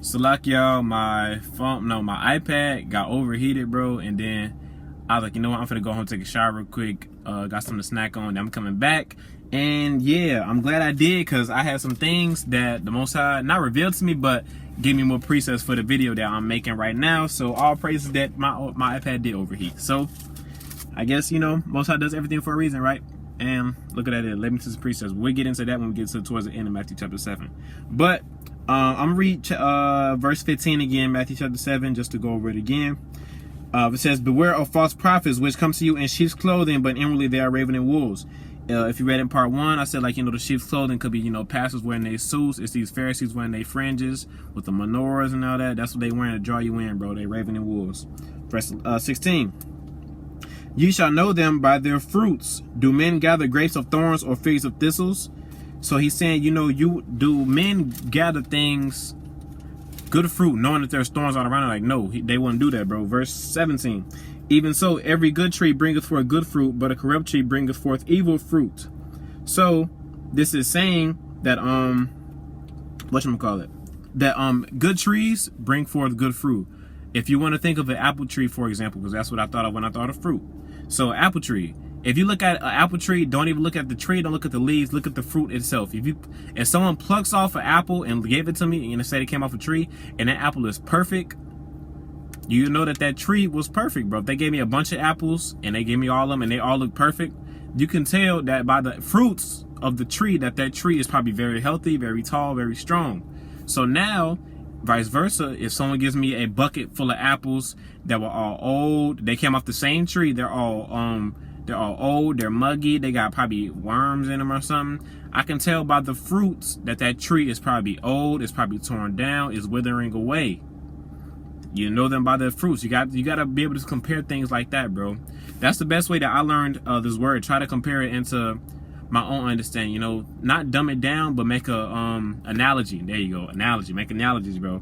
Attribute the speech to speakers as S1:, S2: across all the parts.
S1: So like y'all, my iPad got overheated, bro, and then I was like, you know what, I'm finna go home and take a shower real quick. Got something to snack on, then I'm coming back. And yeah, I'm glad I did, because I had some things that the Most High not revealed to me, but gave me more presets for the video that I'm making right now. So all praises that my iPad did overheat. So I guess, you know, Most High does everything for a reason, right? And look at that, it led me to some presets. We'll get into that when we get towards the end of Matthew chapter 7. But I'm gonna read verse 15 again, Matthew chapter 7, just to go over it again. It says, "Beware of false prophets, which come to you in sheep's clothing, but inwardly they are ravening wolves." If you read in part 1, I said, like, you know, the sheep's clothing could be, you know, pastors wearing their suits. It's these Pharisees wearing their fringes with the menorahs and all that. That's what they wearing to draw you in, bro. They ravening wolves. Verse 16. "Ye shall know them by their fruits. Do men gather grapes of thorns or figs of thistles?" So he's saying, you know, do men gather things, good fruit, knowing that there's thorns all around it? Like, no, they wouldn't do that, bro. Verse 17. "Even so, every good tree bringeth forth good fruit, but a corrupt tree bringeth forth evil fruit." So this is saying that good trees bring forth good fruit. If you want to think of an apple tree, for example, because that's what I thought of when I thought of fruit. So apple tree. If you look at an apple tree, don't even look at the tree, don't look at the leaves, look at the fruit itself. If someone plucks off an apple and gave it to me and said it came off a tree and that apple is perfect, you know that tree was perfect, bro. If they gave me a bunch of apples and they gave me all of them and they all look perfect, you can tell that by the fruits of the tree that tree is probably very healthy, very tall, very strong. So now, vice versa, if someone gives me a bucket full of apples that were all old, they came off the same tree, they're all old, they're muggy, they got probably worms in them or something, I can tell by the fruits that tree is probably old, it's probably torn down, it's withering away. You know them by their fruits. You got to be able to compare things like that, bro. That's the best way that I learned this word. Try to compare it into my own understanding, you know, not dumb it down, but make a analogy. There you go, analogy. Make analogies, bro.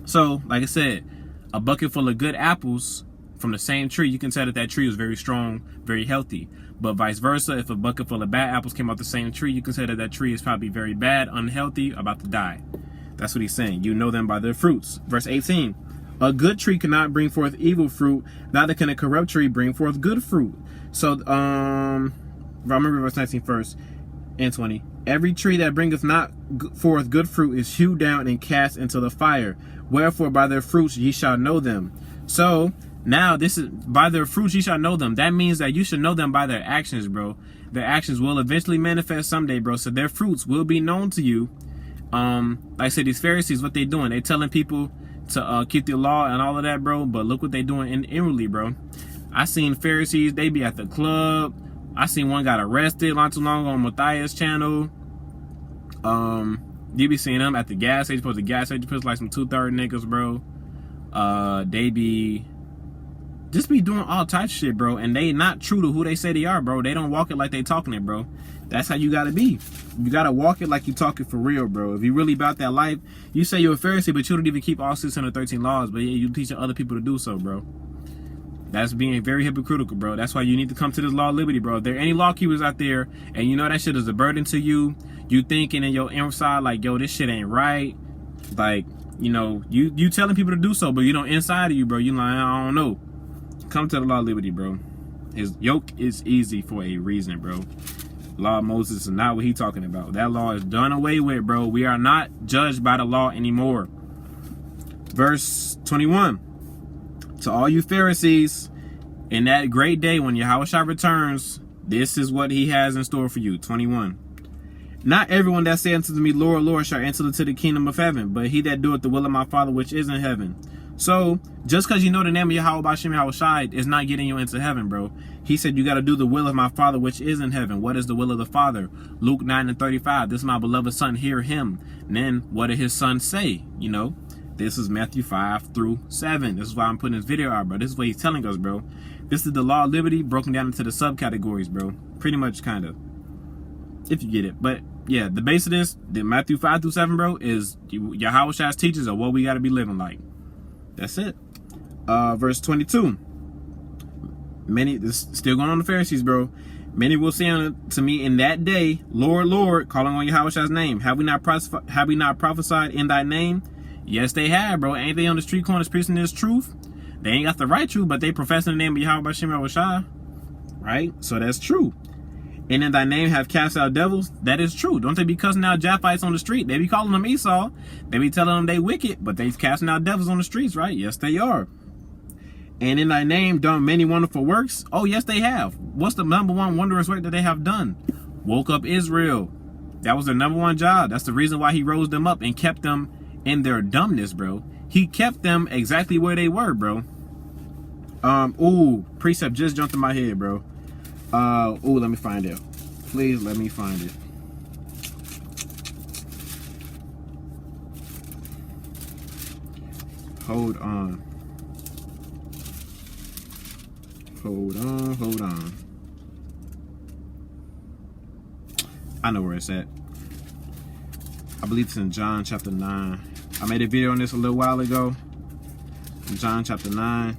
S1: So, like I said, a bucket full of good apples from the same tree, you can tell that tree is very strong, very healthy. But vice versa, if a bucket full of bad apples came off the same tree, you can tell that tree is probably very bad, unhealthy, about to die. That's what he's saying. You know them by their fruits. Verse 18. "A good tree cannot bring forth evil fruit, neither can a corrupt tree bring forth good fruit." So, remember verse 19 first and 20. "Every tree that bringeth not forth good fruit is hewed down and cast into the fire. Wherefore by their fruits ye shall know them." So now this is by their fruits ye shall know them. That means that you should know them by their actions, bro. Their actions will eventually manifest someday, bro. So their fruits will be known to you. Like I said, these Pharisees, what they doing? They telling people to keep the law and all of that, bro. But look what they doing inwardly, bro. I seen Pharisees, they be at the club. I seen one got arrested not too long on Matthias' channel. You be seeing them at the gas station. Supposed to gas station, puts like some 2/3 niggas, bro. They be doing all types of shit, bro. And they not true to who they say they are, bro. They don't walk it like they talking it, bro. That's how you gotta be. You gotta walk it like you talking for real, bro. If you really about that life, you say you're a Pharisee, but you don't even keep all 613 laws, but you teaching other people to do so, bro. That's being very hypocritical, bro. That's why you need to come to this law of liberty, bro. If there are any law keepers out there, and you know that shit is a burden to you, you thinking in your inside, like, yo, this shit ain't right. Like, you know, you telling people to do so, but you know, inside of you, bro, you like, I don't know. Come to the law of liberty, bro. His yoke is easy for a reason, bro. Law of Moses is not what he talking about. That law is done away with, bro. We are not judged by the law anymore. Verse 21. "To all you Pharisees, in that great day when Yahushua returns, this is what he has in store for you." 21. "Not everyone that saith unto me, Lord, Lord, shall enter into the kingdom of heaven, but he that doeth the will of my Father which is in heaven." So, just because you know the name of Yahweh B'Shem Yahushai is not getting you into heaven, bro. He said you got to do the will of my Father which is in heaven. What is the will of the Father? Luke 9:35. "This is my beloved son, hear him." And then, what did his son say? You know, this is Matthew 5-7. This is why I'm putting this video out, bro. This is what he's telling us, bro. This is the law of liberty broken down into the subcategories, bro. Pretty much, kind of. If you get it. But, yeah, the base of this, the Matthew 5-7, bro, is Yahweh's teachings of what we got to be living like. That's it. Verse 22. Many, this still going on the Pharisees, bro. "Many will say unto me in that day, Lord, Lord," calling on Yahweh's name, have we not prophesied in thy name? Yes, they have, bro. Ain't they on the street corners preaching this truth? They ain't got the right truth, but they professing the name of Yahweh B'Shem Yahushua. Right? So that's true. And in thy name have cast out devils. That is true. Don't they be cussing out Japhites on the street? They be calling them Esau. They be telling them they wicked, but they casting out devils on the streets, right? Yes, they are. And in thy name done many wonderful works. Oh, yes, they have. What's the number one wondrous work that they have done? Woke up Israel. That was their number one job. That's the reason why he rose them up and kept them in their dumbness, bro. He kept them exactly where they were, bro. Ooh, precept just jumped in my head, bro. Ooh, let me find it. Please let me find it. Hold on. Hold on. I know where it's at. I believe it's in John chapter 9. I made a video on this a little while ago. In John chapter 9.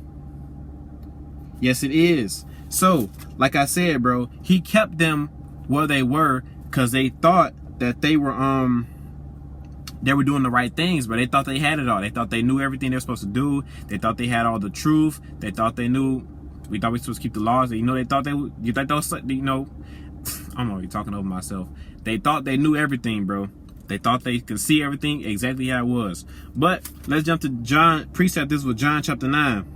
S1: Yes, it is. So, like I said, bro, he kept them where they were because they thought that they were doing the right things, but they thought they had it all. They thought they knew everything they were supposed to do. They thought they had all the truth. They thought they knew. We thought we were supposed to keep the laws. You know, they thought they would. You think those, you know, I'm already talking over myself. They thought they knew everything, bro. They thought they could see everything exactly how it was. But let's jump to John. Precept this with John chapter 9.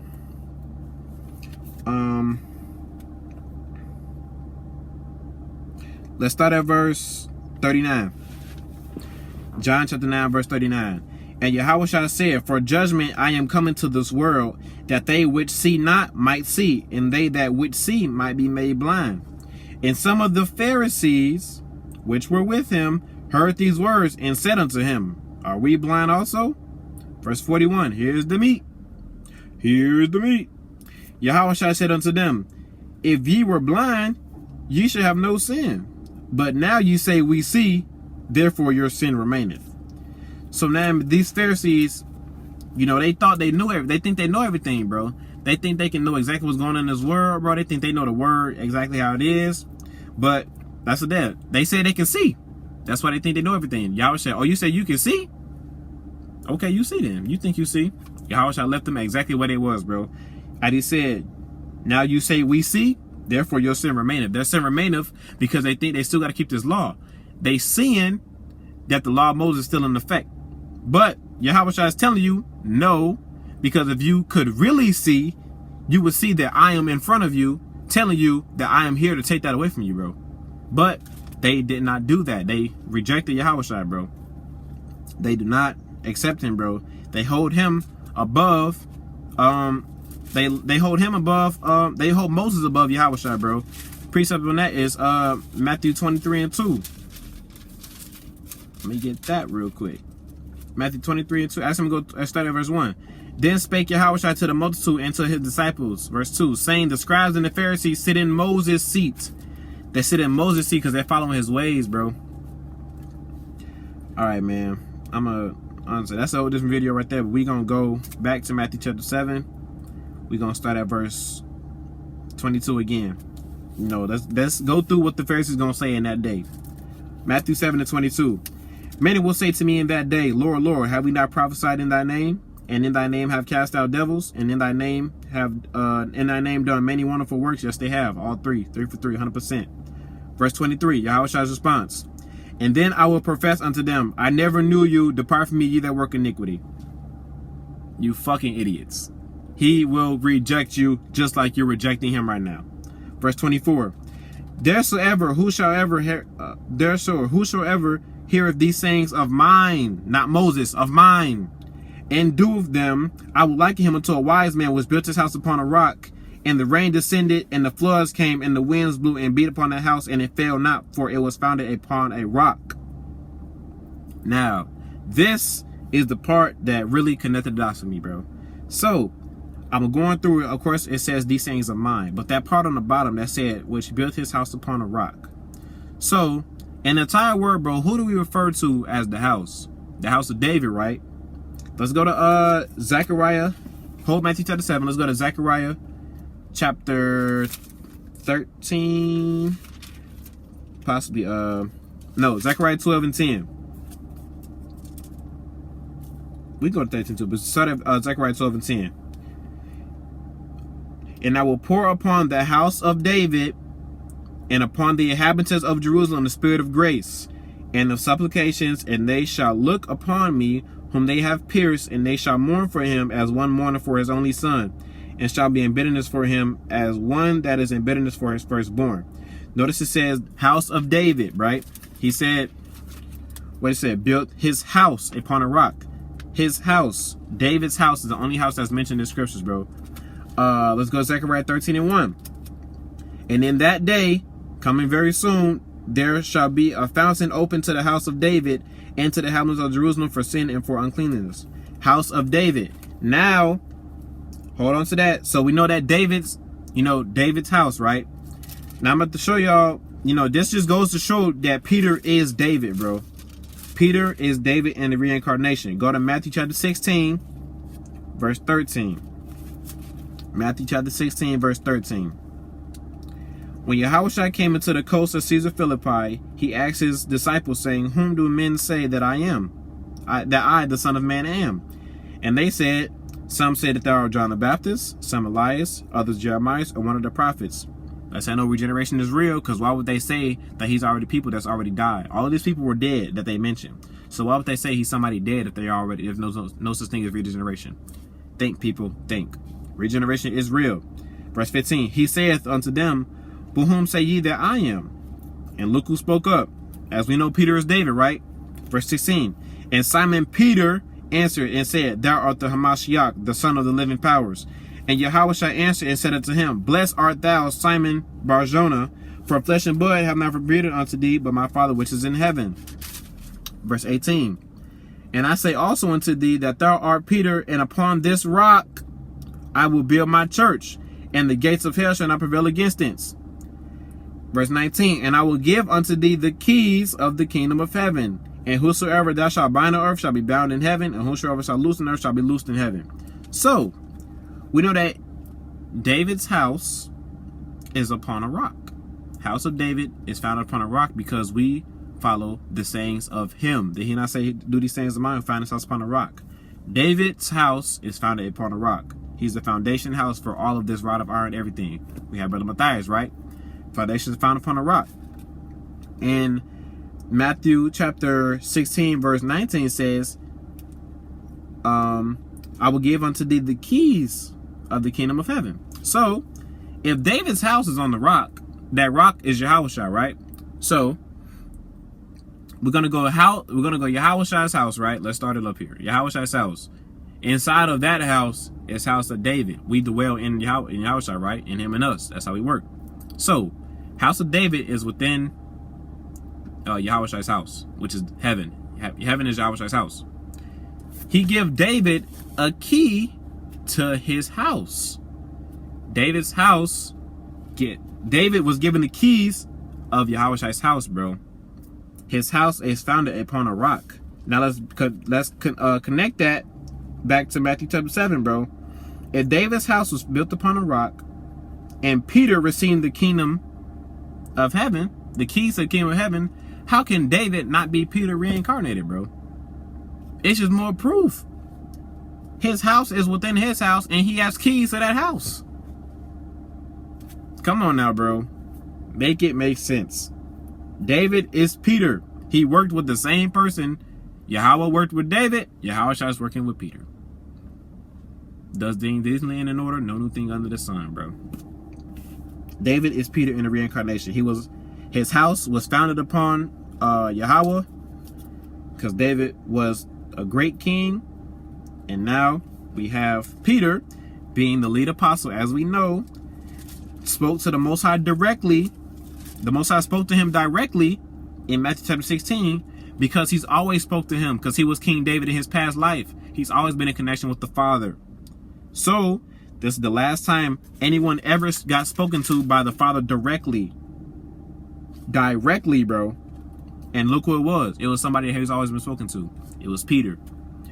S1: Let's start at verse 39. John chapter 9, verse 39. And Yahushua said, for judgment I am come into this world, that they which see not might see, and they that which see might be made blind. And some of the Pharisees, which were with him, heard these words, and said unto him, are we blind also? Verse 41. Here's the meat. Here's the meat. Yahushua said unto them, if ye were blind, ye should have no sin. But now you say we see, therefore your sin remaineth. So now these Pharisees, you know, they thought they knew everything. They think they know everything, bro. They think they can know exactly what's going on in this world, bro. They think they know the word exactly how it is. But that's what they say they can see. That's why they think they know everything. Yahweh said, oh, you say you can see? Okay, you see then. You think you see. Yahweh left them exactly where they was, bro. And he said, now you say we see, therefore your sin remaineth. Their sin remaineth because they think they still got to keep this law. They seeing that the law of Moses is still in effect. But Yahweh is telling you, no, because if you could really see, you would see that I am in front of you, telling you that I am here to take that away from you, bro. But they did not do that. They rejected Yahweh, bro. They do not accept him, bro. They hold him above, they hold him above, they hold Moses above Yahweh, bro. Precept on that is Matthew 23 and 2. Let me get that real quick. Matthew 23 and 2. Ask him to go start at verse 1. Then spake Yahushua to the multitude and to his disciples, verse 2, saying, the scribes and the Pharisees sit in Moses' seat. They sit in Moses' seat because they're following his ways, bro. All right, man. Honestly, that's the oldest video right there. But we're going to go back to Matthew chapter 7. We're going to start at verse 22 again. You know, let's go through what the Pharisees going to say in that day. Matthew 7 and 22. Many will say to me in that day, Lord, Lord, have we not prophesied in thy name? And in thy name have cast out devils? And in thy name have done many wonderful works? Yes, they have. All three for three, 100%. Verse 23, Yahushua's response. And then I will profess unto them, I never knew you. Depart from me, ye that work iniquity. You fucking idiots. He will reject you just like you're rejecting him right now. Verse 24. Whosoever heareth these sayings of mine, not Moses, of mine, and doeth them, I will liken him unto a wise man which built his house upon a rock, and the rain descended, and the floods came, and the winds blew and beat upon that house, and it fell not, for it was founded upon a rock. Now, this is the part that really connected the dots for me, bro. So, I'm going through it. Of course, it says these things of mine, but that part on the bottom that said, which built his house upon a rock. So, in the entire word, bro, who do we refer to as the house? The house of David, right? Let's go to Zechariah. Hold Matthew chapter 7. Let's go to Zechariah chapter 13. Possibly, no, Zechariah 12 and 10. We go to 13 too, but start at Zechariah 12 and 10. And I will pour upon the house of David and upon the inhabitants of Jerusalem the spirit of grace and of supplications, and they shall look upon me whom they have pierced, and they shall mourn for him as one mourneth for his only son, and shall be in bitterness for him as one that is in bitterness for his firstborn. Notice it says house of David, right? He said, what it said, built his house upon a rock. His house, David's house, is the only house that's mentioned in scriptures, bro. Let's go to Zechariah 13 and 1. And in that day, coming very soon, there shall be a fountain open to the house of David and to the houses of Jerusalem for sin and for uncleanness. House of David. Now, hold on to that. So we know that David's house, right? Now I'm about to show y'all, this just goes to show that Peter is David, bro. Peter is David in the reincarnation. Go to Matthew chapter 16, verse 13. Matthew chapter 16, verse 13. When Yahushua came into the coast of Caesar Philippi, he asked his disciples, saying, whom do men say that I am? That I, the Son of Man, am? And they said, some say that thou art John the Baptist, some Elias, others Jeremiah, or one of the prophets. I say, I know regeneration is real, because why would they say that he's already people that's already died? All of these people were dead that they mentioned. So why would they say he's somebody dead if there's no such thing as regeneration? Think, people, think. Regeneration is real. Verse 15, he saith unto them, but whom say ye that I am? And look who spoke up. As we know, Peter is David, right? Verse 16, and Simon Peter answered and said, thou art the Hamashiach, the son of the living powers. And Yahushua answered and said unto him, blessed art thou, Simon Bar-Jonah, for flesh and blood have not revealed it unto thee, but my Father which is in heaven. Verse 18, and I say also unto thee that thou art Peter, and upon this rock I will build my church, and the gates of hell shall not prevail against it. Verse 19, and I will give unto thee the keys of the kingdom of heaven, and whosoever thou shalt bind on earth shall be bound in heaven, and whosoever shall loose on earth shall be loosed in heaven. So, we know that David's house is upon a rock. House of David is founded upon a rock because we follow the sayings of him. Did he not say, do these sayings of mine, found his house upon a rock? David's house is founded upon a rock. He's the foundation house for all of this rod of iron, everything. We have Brother Matthias, right? Foundation is found upon a rock. And Matthew chapter 16, verse 19 says, I will give unto thee the keys of the kingdom of heaven. So, if David's house is on the rock, that rock is Yahushua, right? So, we're gonna go Yahushua's house, right? Let's start it up here. Yahushua's house. Inside of that house is house of David. We dwell in Yahushua, right? In him and us. That's how we work. So, house of David is within Yahushua's house, which is heaven. Heaven is Yahushua's house. He give David a key to his house. David's house, David was given the keys of Yahushua's house, bro. His house is founded upon a rock. Now let's connect that back to Matthew chapter 7, bro. If David's house was built upon a rock, and Peter received the kingdom of heaven, the keys to the kingdom of heaven, how can David not be Peter reincarnated, bro? It's just more proof. His house is within his house, and he has keys to that house. Come on now, bro. Make it make sense. David is Peter. He worked with the same person. Yahweh worked with David. Yahushua is working with Peter. Does things decently and in order? No new thing under the sun, bro. David is Peter in the reincarnation. His house was founded upon Yahweh, because David was a great king. And now we have Peter being the lead apostle, as we know, spoke to the Most High directly. The Most High spoke to him directly in Matthew chapter 16, because he's always spoke to him, because he was King David in his past life. He's always been in connection with the Father. So this is the last time anyone ever got spoken to by the Father directly. Directly, bro. And look who it was. It was somebody he's always been spoken to. It was Peter.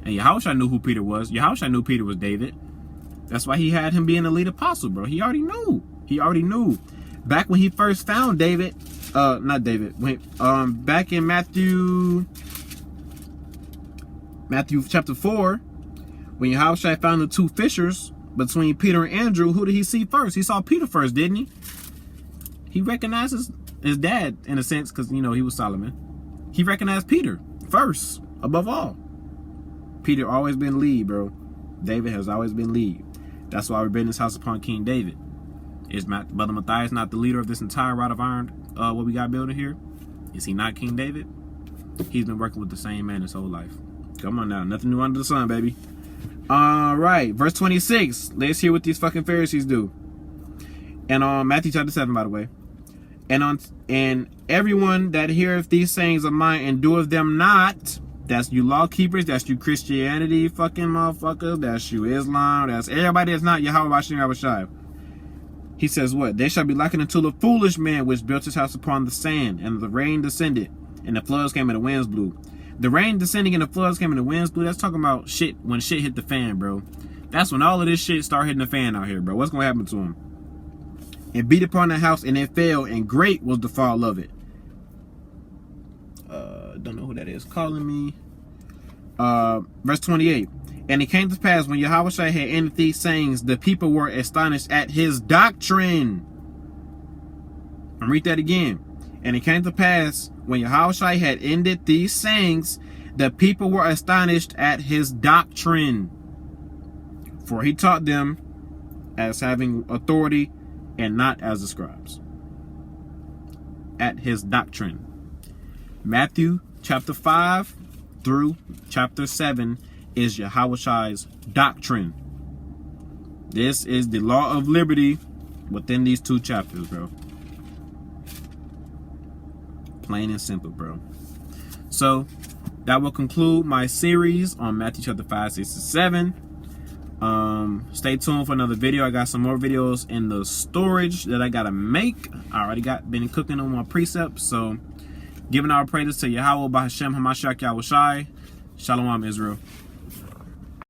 S1: And Yahushua knew who Peter was. Yahushua knew Peter was David. That's why he had him being the lead apostle, bro. He already knew. He already knew. Back when he first found David, not David. Back in Matthew chapter 4, When Yahushua found the two fishers between Peter and Andrew, who did he see first? He saw Peter first, didn't he? He recognizes his dad, in a sense, because, you know, he was Solomon. He recognized Peter first, above all. Peter always been lead, bro. David has always been lead. That's why we're building this house upon King David. Is Brother Matthias not the leader of this entire rod of iron, what we got building here? Is he not King David? He's been working with the same man his whole life. Come on now. Nothing new under the sun, baby. All right. Verse 26. Let's hear what these fucking Pharisees do. And on Matthew chapter 7, by the way. And everyone that heareth these sayings of mine and doeth them not, that's you law keepers, that's you Christianity fucking motherfuckers, that's you Islam, that's everybody that's not Yahweh Hashem Yahushua. He says what? They shall be likened unto the foolish man which built his house upon the sand, and the rain descended, and the floods came and the winds blew. The rain descending and the floods came and the winds blew, that's talking about shit, when shit hit the fan, bro. That's when all of this shit start hitting the fan out here, bro. What's going to happen to him? And beat upon the house, and it fell, and great was the fall of it. Don't know who that is calling me. Verse 28. And it came to pass when Yahushua had ended these sayings, the people were astonished at his doctrine. I'll read that again. And it came to pass when Yahushua had ended these sayings, the people were astonished at his doctrine. For he taught them as having authority and not as the scribes. At his doctrine. Matthew chapter 5 through chapter 7 is Yahushua's doctrine. This is the law of liberty within these two chapters, bro. Plain and simple, bro. So that will conclude my series on Matthew chapter 5, 6, and 7. Stay tuned for another video. I got some more videos in the storage that I gotta make. I already been cooking on my precepts. So giving our praises to Yahweh Bahashem Hamashiach Yahushai. Shalom, Israel.